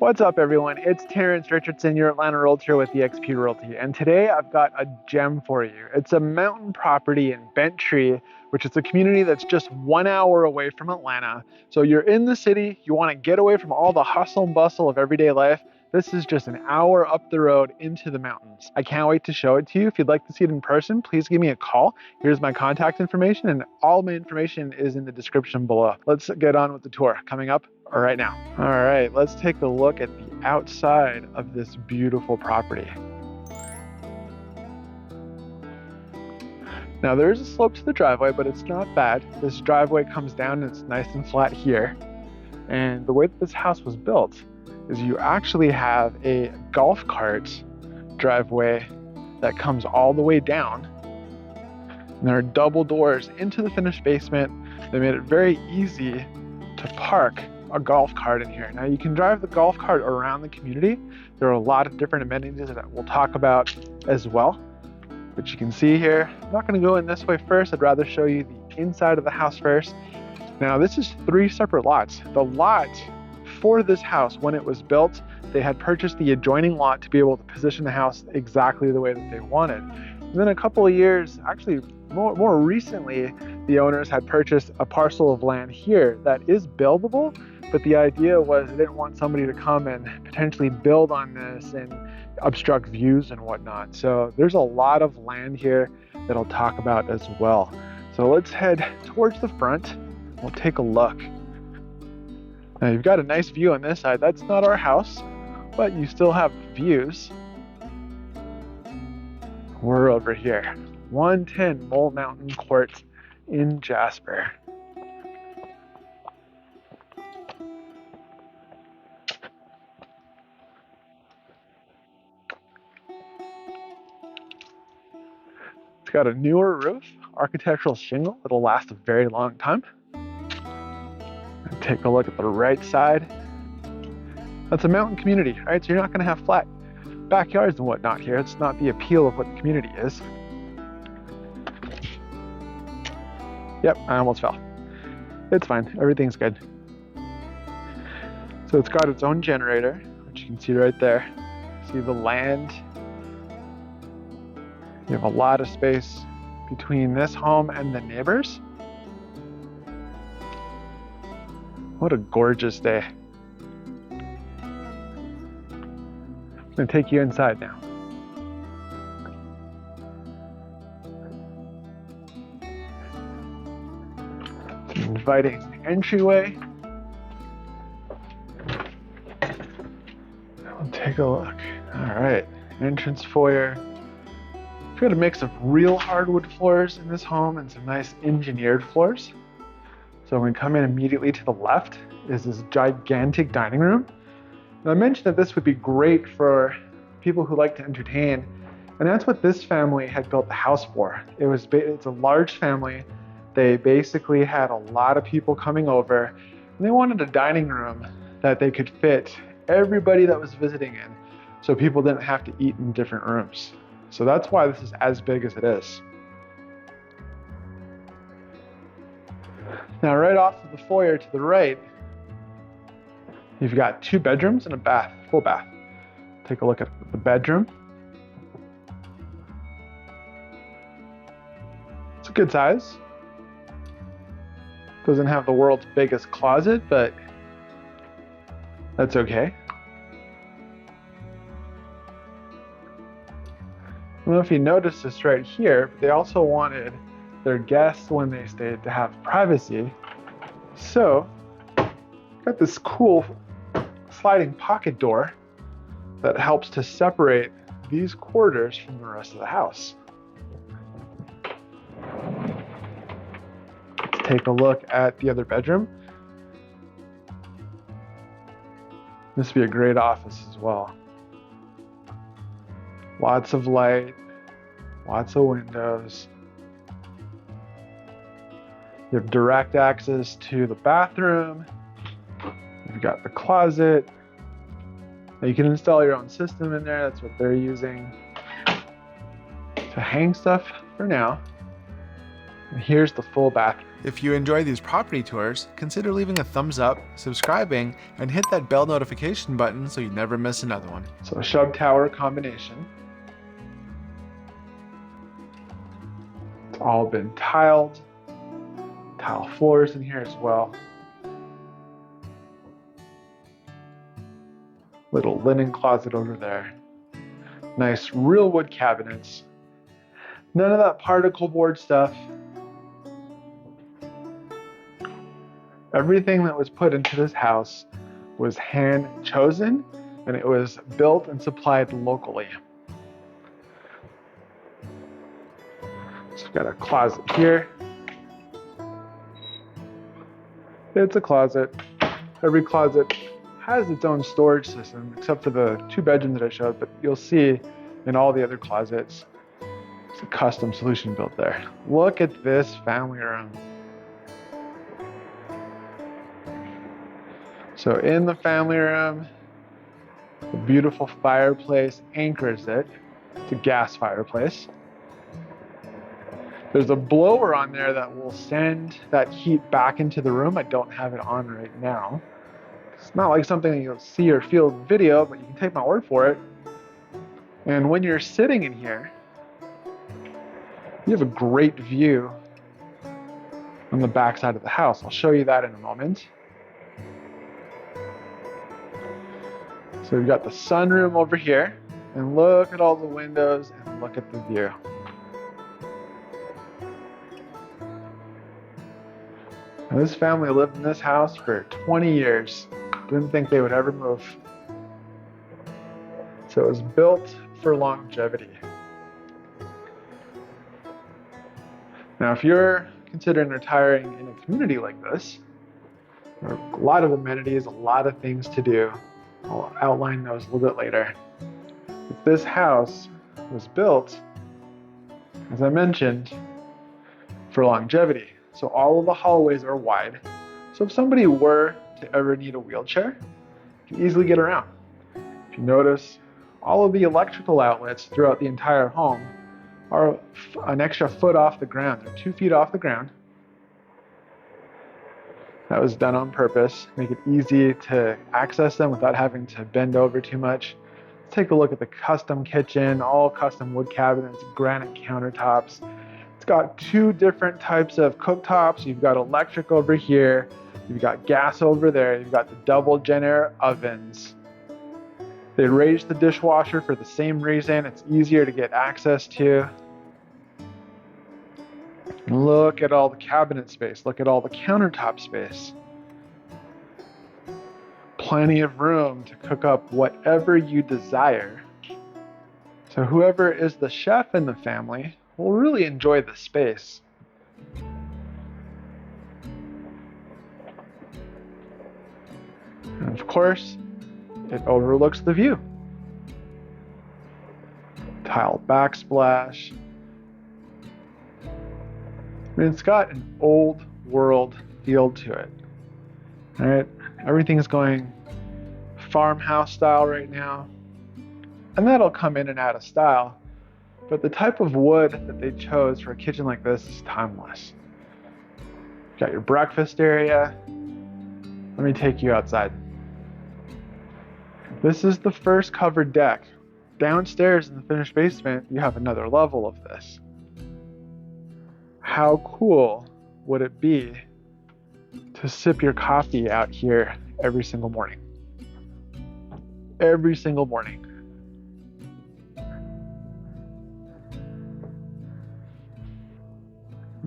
What's up, everyone? It's Terence Richardson, your Atlanta Realtor with eXp Realty, and today I've got a gem for you. It's a mountain property in Bent Tree, which is a community that's just 1 hour away from Atlanta. So you're in the city, you want to get away from all the hustle and bustle of everyday life. This is just an hour up the road into the mountains. I can't wait to show it to you. If you'd like to see it in person, please give me a call. Here's my contact information, and all my information is in the description below. Let's get on with the tour coming up right now. All right, let's take a look at the outside of this beautiful property. Now there is a slope to the driveway, but it's not bad. This driveway comes down and it's nice and flat here. And the way that this house was built is you actually have a golf cart driveway that comes all the way down. And there are double doors into the finished basement. They made it very easy to park a golf cart in here. Now you can drive the golf cart around the community. There are a lot of different amenities that we'll talk about as well. But you can see here, I'm not going to go in this way first. I'd rather show you the inside of the house first. Now this is 3 separate lots. The lot for this house, when it was built, they had purchased the adjoining lot to be able to position the house exactly the way that they wanted. And then a couple of years, actually more recently, the owners had purchased a parcel of land here that is buildable, but the idea was they didn't want somebody to come and potentially build on this and obstruct views and whatnot. So there's a lot of land here that I'll talk about as well. So let's head towards the front. We'll take a look. Now you've got a nice view on this side. That's not our house, but you still have views. We're over here. 110 Mole Mountain Court in Jasper. It's got a newer roof, architectural shingle that'll last a very long time. And take a look at the right side. That's a mountain community, right? So you're not going to have flat backyards and whatnot here. It's not the appeal of what the community is. Yep, I almost fell. It's fine, everything's good. So it's got its own generator, which you can see right there. See the land. You have a lot of space between this home and the neighbors. What a gorgeous day. I'm gonna take you inside now. It's an inviting entryway. We'll take a look. All right, entrance foyer. We've got a mix of real hardwood floors in this home and some nice engineered floors. So when we come in immediately to the left is this gigantic dining room. And I mentioned that this would be great for people who like to entertain, and that's what this family had built the house for. It's a large family. They basically had a lot of people coming over, and they wanted a dining room that they could fit everybody that was visiting in, so people didn't have to eat in different rooms. So that's why this is as big as it is. Now right off of the foyer to the right, you've got 2 bedrooms and a bath, full bath. Take a look at the bedroom. It's a good size. Doesn't have the world's biggest closet, but that's okay. I don't know if you noticed this right here, but they also wanted their guests when they stayed to have privacy. So, got this cool sliding pocket door that helps to separate these quarters from the rest of the house. Let's take a look at the other bedroom. This would be a great office as well. Lots of light, lots of windows. You have direct access to the bathroom. You've got the closet. Now you can install your own system in there. That's what they're using to hang stuff for now. And here's the full bathroom. If you enjoy these property tours, consider leaving a thumbs up, subscribing, and hit that bell notification button so you never miss another one. So a shub tower combination. It's all been tiled. Tile floors in here as well. Little linen closet over there. Nice real wood cabinets. None of that particle board stuff. Everything that was put into this house was hand chosen, and it was built and supplied locally. So we've got a closet here. It's a closet. Every closet has its own storage system, except for the 2 bedrooms that I showed, but you'll see in all the other closets, it's a custom solution built there. Look at this family room. So in the family room, the beautiful fireplace anchors it. It's a gas fireplace. There's a blower on there that will send that heat back into the room. I don't have it on right now. It's not like something that you'll see or feel in the video, but you can take my word for it. And when you're sitting in here, you have a great view on the back side of the house. I'll show you that in a moment. So we've got the sunroom over here, and look at all the windows and look at the view. Now, this family lived in this house for 20 years. Didn't think they would ever move. So it was built for longevity. Now, if you're considering retiring in a community like this, there are a lot of amenities, a lot of things to do. I'll outline those a little bit later. But this house was built, as I mentioned, for longevity. So all of the hallways are wide. So if somebody were to ever need a wheelchair, you can easily get around. If you notice, all of the electrical outlets throughout the entire home are an extra foot off the ground. They're 2 feet off the ground. That was done on purpose, make it easy to access them without having to bend over too much. Let's take a look at the custom kitchen, all custom wood cabinets, granite countertops. It's got 2 different types of cooktops. You've got electric over here, you've got gas over there, you've got the double Jenner ovens. They raised the dishwasher for the same reason. It's easier to get access to. Look at all the cabinet space. Look at all the countertop space. Plenty of room to cook up whatever you desire. So whoever is the chef in the family will really enjoy the space. And of course, it overlooks the view. Tile backsplash. I mean, it's got an old world feel to it. All right, everything's going farmhouse style right now, and that'll come in and out of style. But the type of wood that they chose for a kitchen like this is timeless. You've got your breakfast area. Let me take you outside. This is the first covered deck. Downstairs in the finished basement, you have another level of this. How cool would it be to sip your coffee out here every single morning? Every single morning.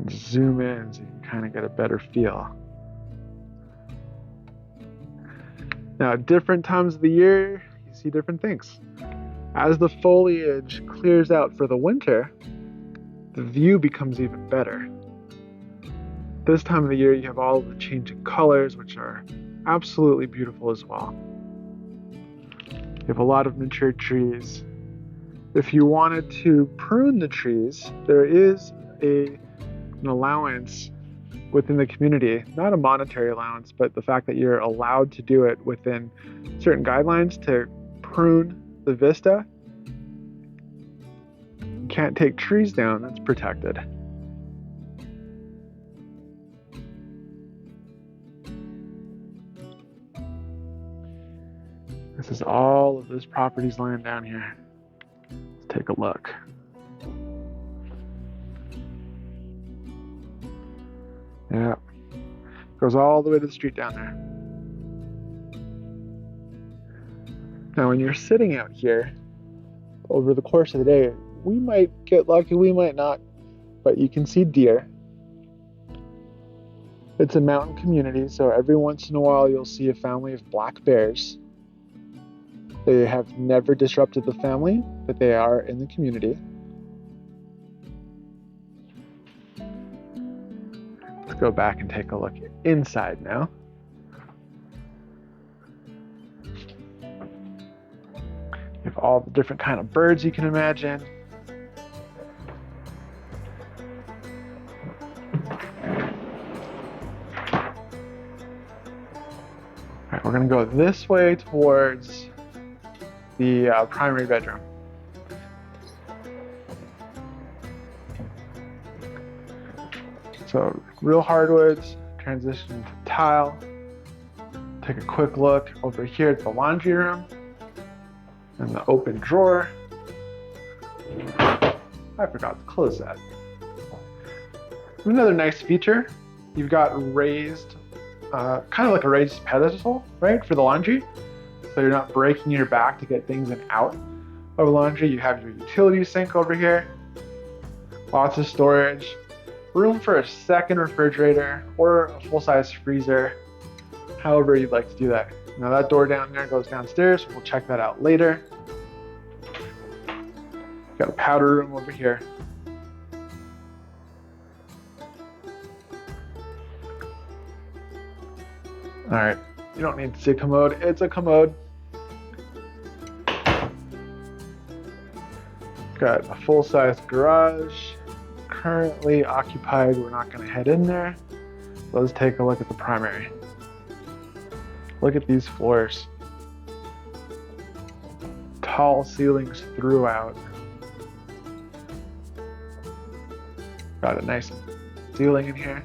Zoom in so you can kind of get a better feel. Now, at different times of the year, you see different things. As the foliage clears out for the winter, the view becomes even better. This time of the year, you have all the changing colors, which are absolutely beautiful as well. You have a lot of mature trees. If you wanted to prune the trees, there is an allowance within the community, not a monetary allowance, but the fact that you're allowed to do it within certain guidelines to prune the vista. You can't take trees down, that's protected. This is all of this property's land down here. Let's take a look. Yeah, goes all the way to the street down there. Now, when you're sitting out here, over the course of the day, we might get lucky, we might not, but you can see deer. It's a mountain community, so every once in a while you'll see a family of black bears. They have never disrupted the family, but they are in the community. Let's go back and take a look inside now. You have all the different kind of birds you can imagine. All right, we're gonna go this way towards the primary bedroom. So real hardwoods, transition to tile. Take a quick look over here at the laundry room and the open drawer. I forgot to close that. Another nice feature, you've got raised, kind of like a raised pedestal, right, for the laundry. So you're not breaking your back to get things in and out of laundry. You have your utility sink over here, lots of storage, room for a second refrigerator or a full-size freezer, however you'd like to do that. Now that door down there goes downstairs. We'll check that out later. Got a powder room over here. All right, you don't need to see a commode. It's a commode. Got a full-size garage, currently occupied. We're not gonna head in there. Let's take a look at the primary. Look at these floors. Tall ceilings throughout. Got a nice ceiling in here.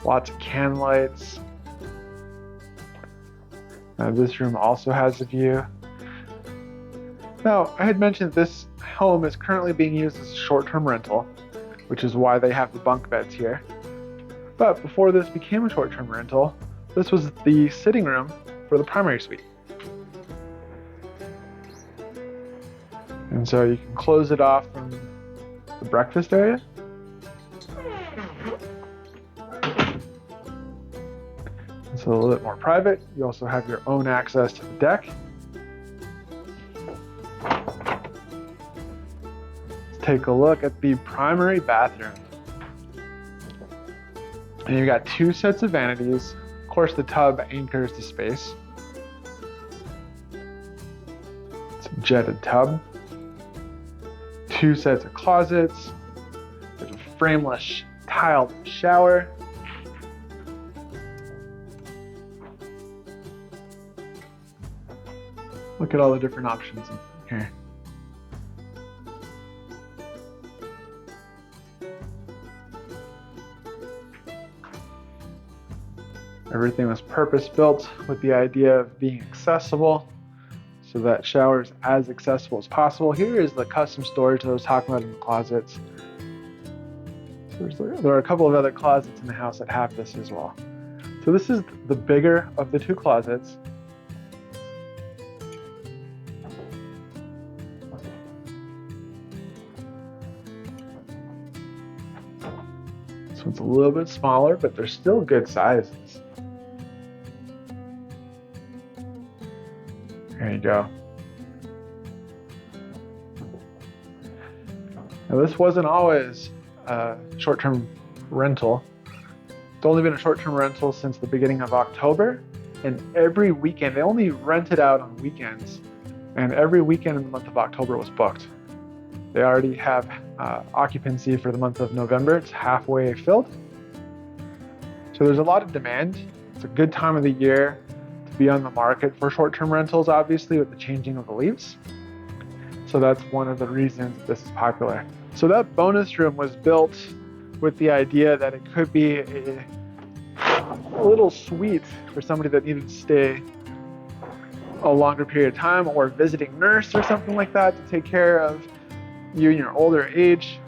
Lots of can lights. Now this room also has a view. Now, I had mentioned this home is currently being used as a short-term rental, which is why they have the bunk beds here. But before this became a short-term rental, this was the sitting room for the primary suite. And so you can close it off from the breakfast area. It's a little bit more private. You also have your own access to the deck. Let's take a look at the primary bathroom. And you've got two sets of vanities. Of course, the tub anchors the space. It's a jetted tub. Two sets of closets. There's a frameless tiled shower. Look at all the different options in here. Everything was purpose-built with the idea of being accessible, so that shower is as accessible as possible. Here is the custom storage that I was talking about in the closets. So there are a couple of other closets in the house that have this as well. So this is the bigger of the two closets. This one's a little bit smaller, but they're still good sizes. There you go. Now this wasn't always a short-term rental. It's only been a short-term rental since the beginning of October, and every weekend, they only rented out on weekends, and every weekend in the month of October was booked. They already have occupancy for the month of November. It's halfway filled. So there's a lot of demand. It's a good time of the year to be on the market for short-term rentals, obviously, with the changing of the leaves. So that's one of the reasons this is popular. So that bonus room was built with the idea that it could be a little suite for somebody that needed to stay a longer period of time, or visiting nurse or something like that to take care of you in your older age.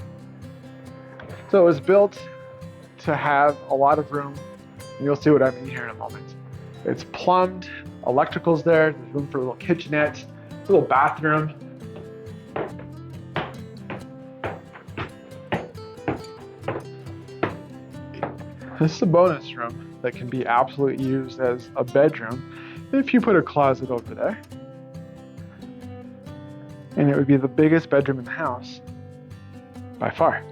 So it was built to have a lot of room, and you'll see what I mean here in a moment. It's plumbed, electrical's there, there's room for a little kitchenette, a little bathroom. This is a bonus room that can be absolutely used as a bedroom if you put a closet over there. And it would be the biggest bedroom in the house by far.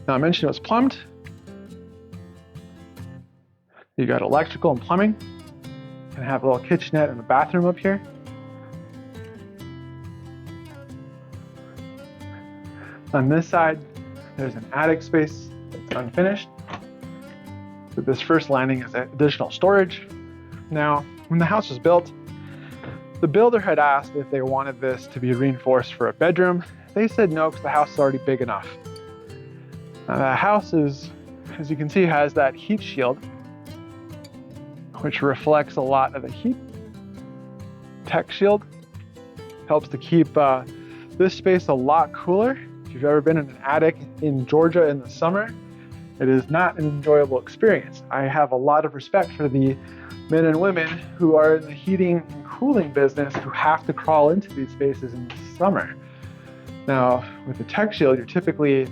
Now I mentioned it was plumbed. You got electrical and plumbing. You can have a little kitchenette and a bathroom up here. On this side, there's an attic space that's unfinished. So this first landing is additional storage. Now, when the house was built, the builder had asked if they wanted this to be reinforced for a bedroom. They said no, because the house is already big enough. The house is, as you can see, has that heat shield, which reflects a lot of the heat. Tech shield helps to keep this space a lot cooler. If you've ever been in an attic in Georgia in the summer, it is not an enjoyable experience. I have a lot of respect for the men and women who are in the heating and cooling business who have to crawl into these spaces in the summer. Now, with the tech shield, you're typically,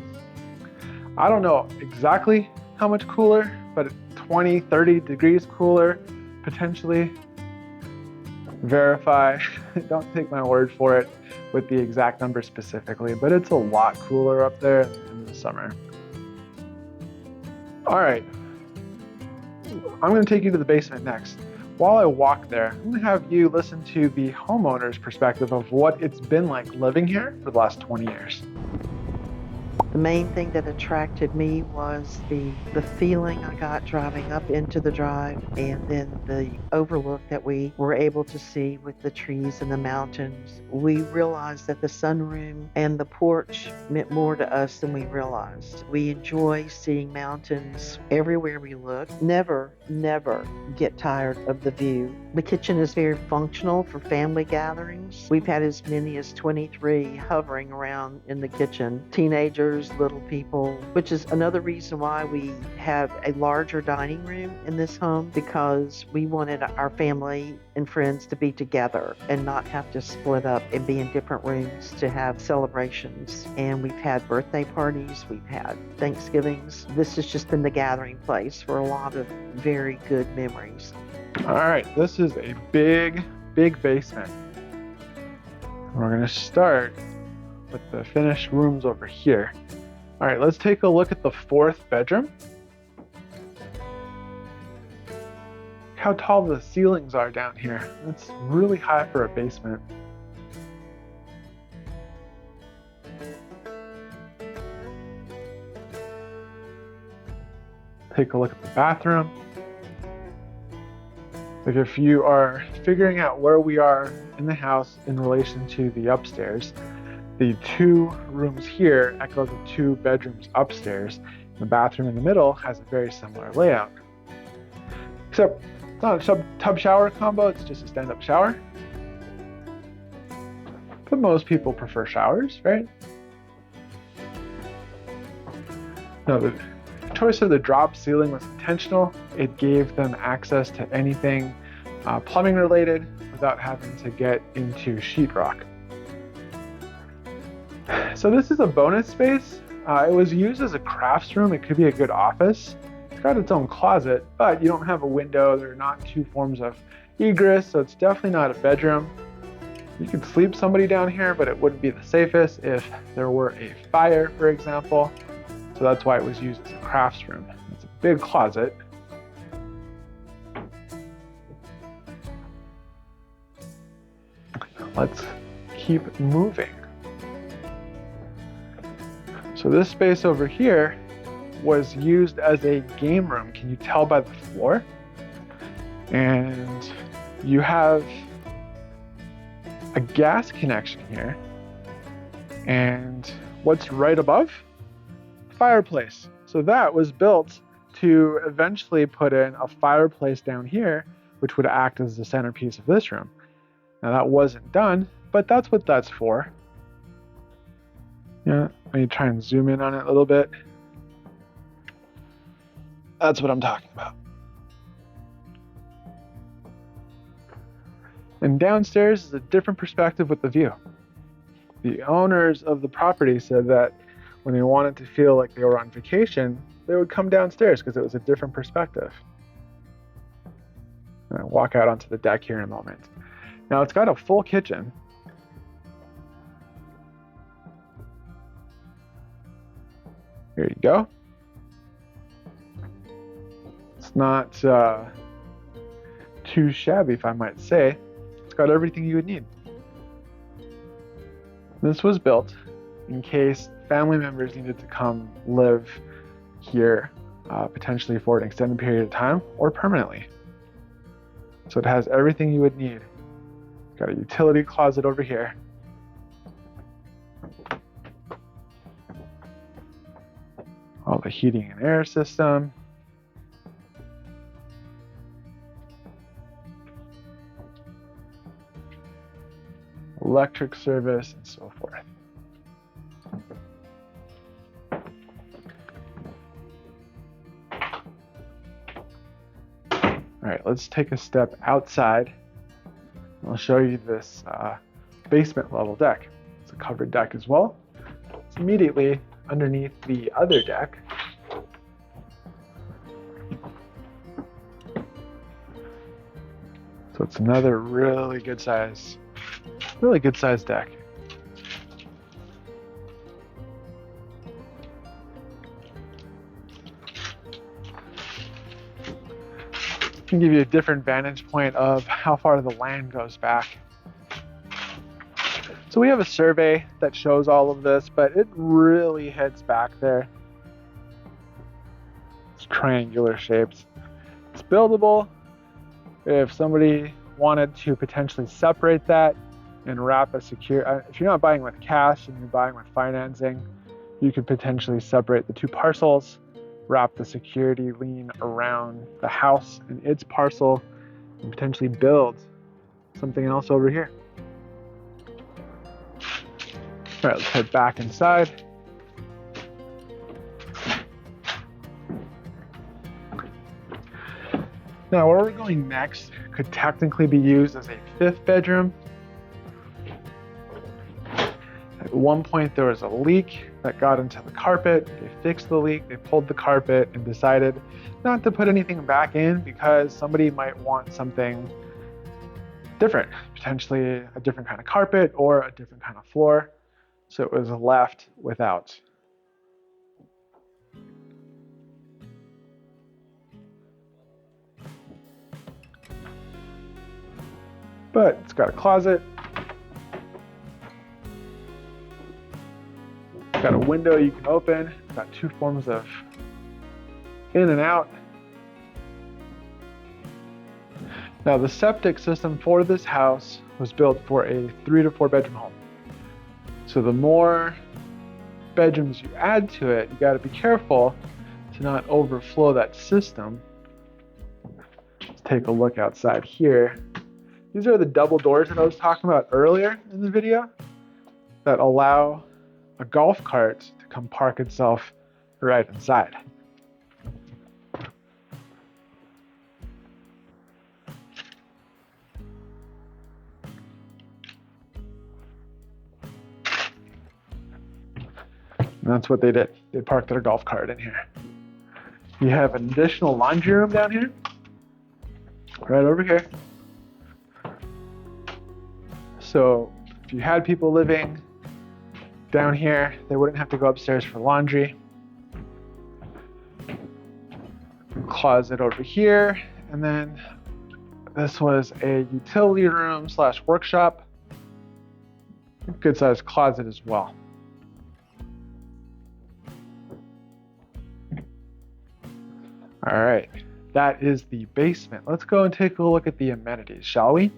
I don't know exactly how much cooler, but 20, 30 degrees cooler, potentially. Verify, don't take my word for it with the exact number specifically, but it's a lot cooler up there in the summer. All right, I'm gonna take you to the basement next. While I walk there, I'm gonna have you listen to the homeowner's perspective of what it's been like living here for the last 20 years. The main thing that attracted me was the feeling I got driving up into the drive, and then the overlook that we were able to see with the trees and the mountains. We realized that the sunroom and the porch meant more to us than we realized. We enjoy seeing mountains everywhere we look. Never get tired of the view. The kitchen is very functional for family gatherings. We've had as many as 23 hovering around in the kitchen. Teenagers, little people, which is another reason why we have a larger dining room in this home, because we wanted our family and friends to be together and not have to split up and be in different rooms to have celebrations. And we've had birthday parties, we've had Thanksgivings. This has just been the gathering place for a lot of very good memories. All right, this is a big basement. We're gonna start with the finished rooms over here. All right, let's take a look at the fourth bedroom. How tall the ceilings are down here. It's really high for a basement. Take a look at the bathroom. If you are figuring out where we are in the house in relation to the upstairs, the two rooms here echo the two bedrooms upstairs. The bathroom in the middle has a very similar layout. Except it's not a tub shower combo, it's just a stand-up shower. But most people prefer showers, right? No, the choice of the drop ceiling was intentional. It gave them access to anything plumbing related without having to get into sheetrock. So this is a bonus space. It was used as a crafts room. It could be a good office. It's got its own closet, but you don't have a window. There are not two forms of egress, so it's definitely not a bedroom. You could sleep somebody down here, but it wouldn't be the safest if there were a fire, for example. So that's why it was used as a crafts room. It's a big closet. Let's keep moving. So this space over here was used as a game room. Can you tell by the floor? And you have a gas connection here. And what's right above? Fireplace. So that was built to eventually put in a fireplace down here which would act as the centerpiece of this room. Now that wasn't done, but that's what that's for. Yeah, let me try and zoom in on it a little bit. That's what I'm talking about. And downstairs is a different perspective with the view. The owners of the property said that when they wanted to feel like they were on vacation, they would come downstairs because it was a different perspective. I'll walk out onto the deck here in a moment. Now it's got a full kitchen. Here you go. It's not too shabby, if I might say. It's got everything you would need. This was built in case family members needed to come live here, potentially for an extended period of time or permanently. So it has everything you would need. Got a utility closet over here. All the heating and air system. Electric service and so forth. All right, let's take a step outside. I'll show you this basement level deck. It's a covered deck as well. It's immediately underneath the other deck. So it's another really good size deck. Can give you a different vantage point of how far the land goes back. So we have a survey that shows all of this, but it really heads back there. It's triangular shapes. It's buildable. If somebody wanted to potentially separate that and wrap a secure, if you're not buying with cash and you're buying with financing, you could potentially separate the two parcels, wrap the security lien around the house and its parcel, and potentially build something else over here. All right, let's head back inside. Now, where we're going next could technically be used as a fifth bedroom. At one point, there was a leak that got into the carpet. They fixed the leak, they pulled the carpet, and decided not to put anything back in because somebody might want something different, potentially a different kind of carpet or a different kind of floor. So it was left without. But it's got a closet. Got a window you can open. Got two forms of in and out. Now the septic system for this house was built for a 3 to 4 bedroom home. So the more bedrooms you add to it, you got to be careful to not overflow that system. Let's take a look outside here. These are the double doors that I was talking about earlier in the video that allow a golf cart to come park itself right inside. And that's what they did. They parked their golf cart in here. You have an additional laundry room down here, right over here. So if you had people living down here, they wouldn't have to go upstairs for laundry. Closet over here, and then this was a utility room / workshop. Good sized closet as well. All right, that is the basement. Let's go and take a look at the amenities, shall we?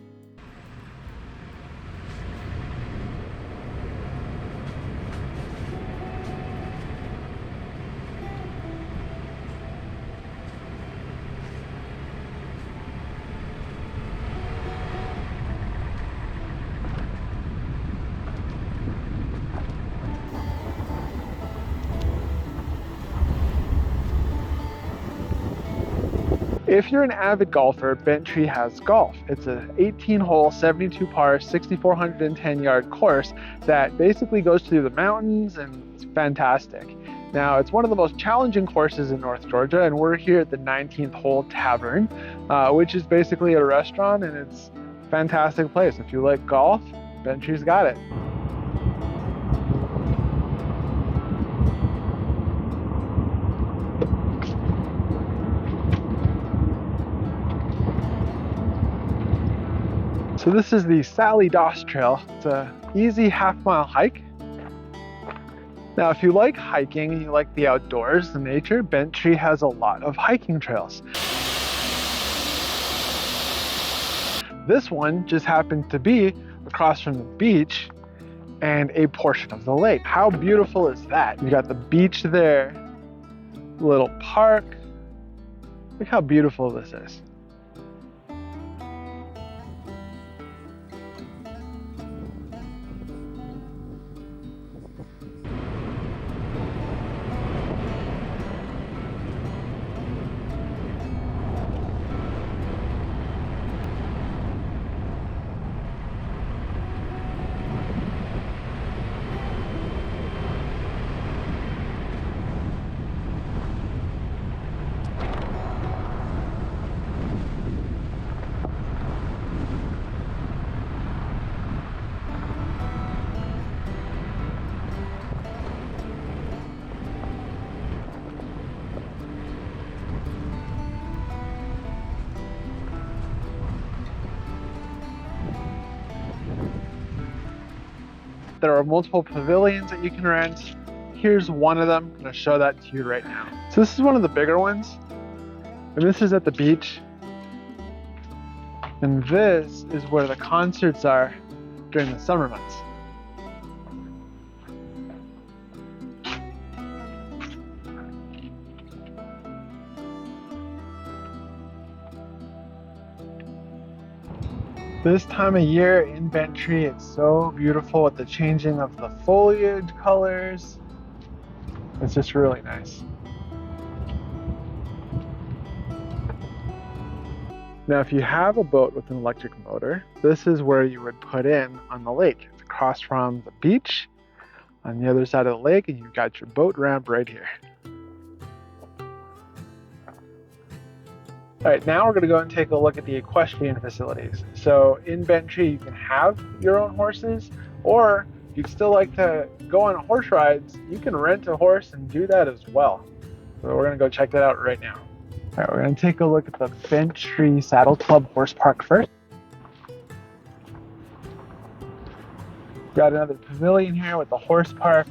If you're an avid golfer, Bent Tree has golf. It's an 18-hole, 72 par, 6,410-yard course that basically goes through the mountains, and it's fantastic. Now, it's one of the most challenging courses in North Georgia, and we're here at the 19th Hole Tavern, which is basically a restaurant, and it's a fantastic place. If you like golf, Bent Tree's got it. So this is the Sally Doss Trail. It's an easy half-mile hike. Now, if you like hiking and you like the outdoors, the nature, Bent Tree has a lot of hiking trails. This one just happened to be across from the beach and a portion of the lake. How beautiful is that? You got the beach there, little park. Look how beautiful this is. There are multiple pavilions that you can rent. Here's one of them. I'm going to show that to you right now. So this is one of the bigger ones, and this is at the beach. And this is where the concerts are during the summer months. This time of year in Bent Tree, it's so beautiful with the changing of the foliage colors. It's just really nice. Now, if you have a boat with an electric motor, this is where you would put in on the lake. It's across from the beach on the other side of the lake, and you've got your boat ramp right here. All right, now we're going to go and take a look at the equestrian facilities. So in Bent Tree, you can have your own horses, or if you'd still like to go on horse rides, you can rent a horse and do that as well. So we're going to go check that out right now. All right, we're going to take a look at the Bent Tree Saddle Club Horse Park first. Got another pavilion here with the horse park,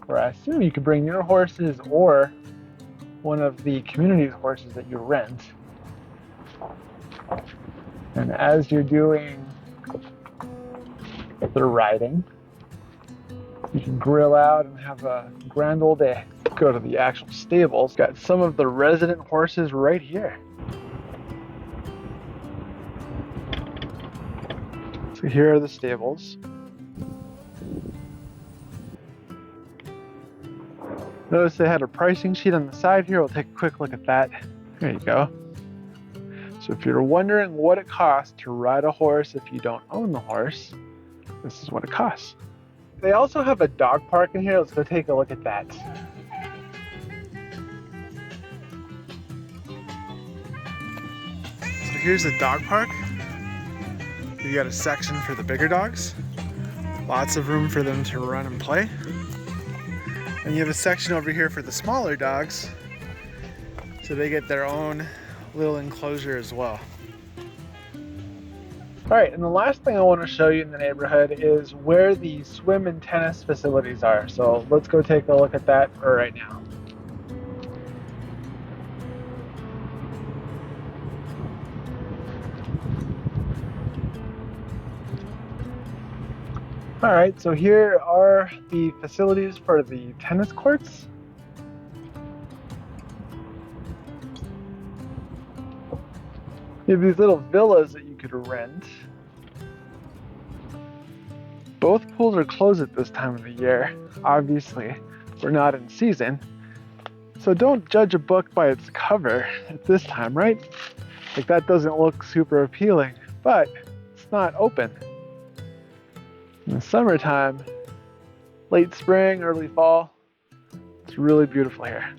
where I assume you could bring your horses or one of the community's horses that you rent. And as you're doing the riding, you can grill out and have a grand old day. Go to the actual stables. Got some of the resident horses right here. So here are the stables. Notice they had a pricing sheet on the side here. We'll take a quick look at that. There you go. So if you're wondering what it costs to ride a horse if you don't own the horse, this is what it costs. They also have a dog park in here. Let's go take a look at that. So here's the dog park. You got a section for the bigger dogs. Lots of room for them to run and play. And you have a section over here for the smaller dogs, so they get their own little enclosure as well. All right, and the last thing I want to show you in the neighborhood is where the swim and tennis facilities are. So let's go take a look at that right now. All right, so here are the facilities for the tennis courts. You have these little villas that you could rent. Both pools are closed at this time of the year. Obviously, we're not in season, So don't judge a book by its cover at this time, right? Like that doesn't look super appealing, but it's not open. In the summertime, late spring, early fall, it's really beautiful here.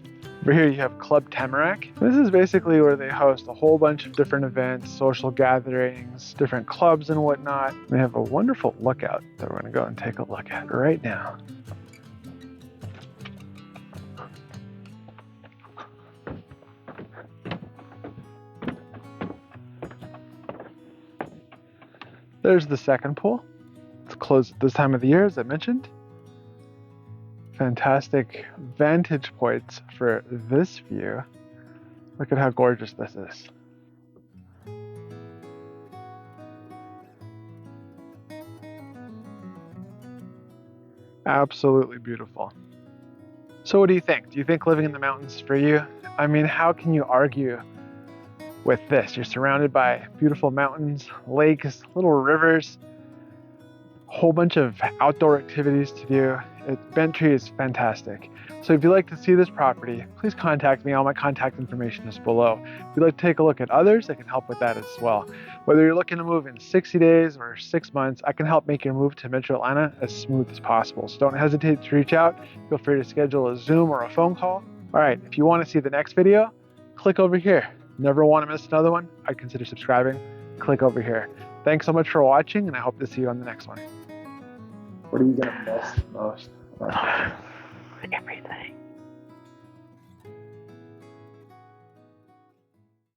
Over here you have Club Tamarack. This is basically where they host a whole bunch of different events, social gatherings, different clubs and whatnot. They have a wonderful lookout that we're gonna go and take a look at right now. There's the second pool. It's closed at this time of the year, as I mentioned. Fantastic vantage points for this view. Look at how gorgeous this is. Absolutely beautiful. So what do you think? Do you think living in the mountains is for you? I mean, how can you argue with this? You're surrounded by beautiful mountains, lakes, little rivers, a whole bunch of outdoor activities to do. Bent Tree is fantastic. So if you'd like to see this property, please contact me. All my contact information is below. If you'd like to take a look at others, I can help with that as well. Whether you're looking to move in 60 days or 6 months, I can help make your move to Metro Atlanta as smooth as possible. So don't hesitate to reach out. Feel free to schedule a Zoom or a phone call. All right, if you want to see the next video, click over here. Never want to miss another one? I'd consider subscribing. Click over here. Thanks so much for watching, and I hope to see you on the next one. What are you going to miss most? Everything.